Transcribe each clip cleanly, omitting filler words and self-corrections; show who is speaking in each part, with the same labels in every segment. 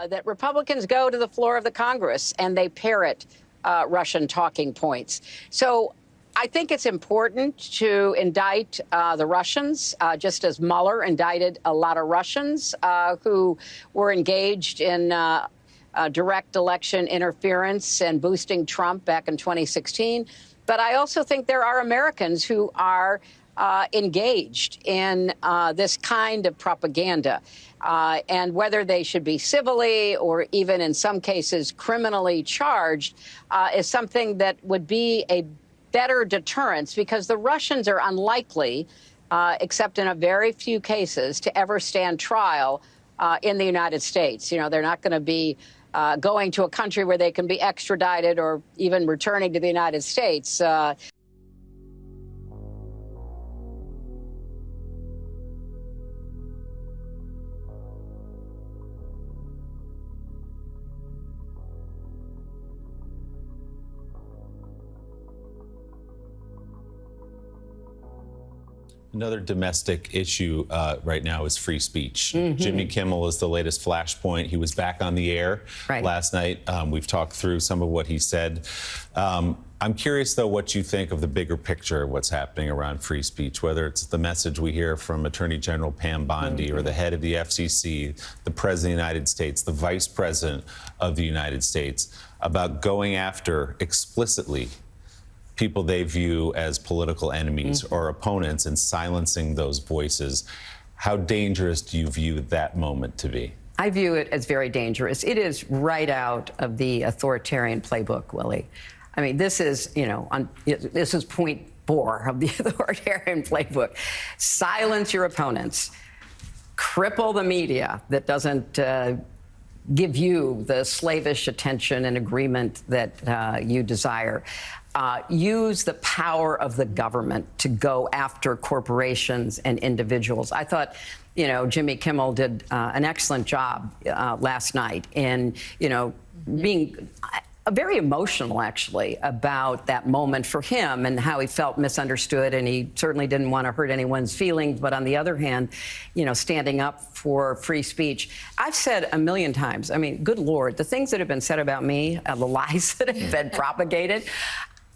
Speaker 1: that Republicans go to the floor of the Congress and they parrot Russian talking points. So I think it's important to indict the Russians, just as Mueller indicted a lot of Russians who were engaged in direct election interference and boosting Trump back in 2016. But I also think there are Americans who are engaged in this kind of propaganda. And whether they should be civilly or even in some cases criminally charged is something that would be a better deterrence, because the Russians are unlikely, except in a very few cases, to ever stand trial in the United States. You know, they're not going to be going to a country where they can be extradited or even returning to the United States.
Speaker 2: Another domestic issue right now is free speech. Jimmy Kimmel is the latest flashpoint. He was back on the air last night. We've talked through some of what he said. I'm curious, though, what you think of the bigger picture of what's happening around free speech, whether it's the message we hear from Attorney General Pam Bondi or the head of the FCC, the President of the United States, the Vice President of the United States, about going after explicitly people they view as political enemies or opponents and silencing those voices. How dangerous do you view that moment to be?
Speaker 3: I view it as very dangerous. It is right out of the authoritarian playbook, Willie. I mean, this is, you know, this is point 4 of the authoritarian playbook. Silence your opponents. Cripple the media that doesn't give you the slavish attention and agreement that you desire. Use the power of the government to go after corporations and individuals. I thought, you know, Jimmy Kimmel did an excellent job last night in, you know, being very emotional, actually, about that moment for him and how he felt misunderstood, and he certainly didn't want to hurt anyone's feelings. But on the other hand, you know, standing up for free speech. I've said a million times, I mean, good Lord, the things that have been said about me, the lies that have been propagated,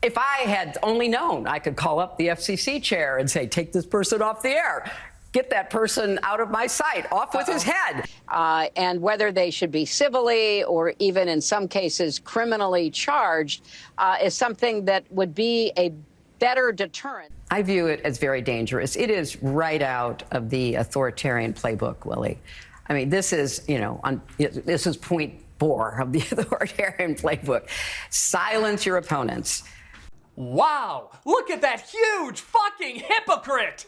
Speaker 3: if I had only known, I could call up the FCC chair and say, take this person off the air. Get that person out of my sight, off with his head.
Speaker 1: And whether they should be civilly or even in some cases criminally charged is something that would be a better deterrent.
Speaker 3: I view it as very dangerous. It is right out of the authoritarian playbook, Willie. I mean, this is, you know, this is point 4 of the authoritarian playbook. Silence your opponents.
Speaker 4: Wow, look at that huge fucking hypocrite!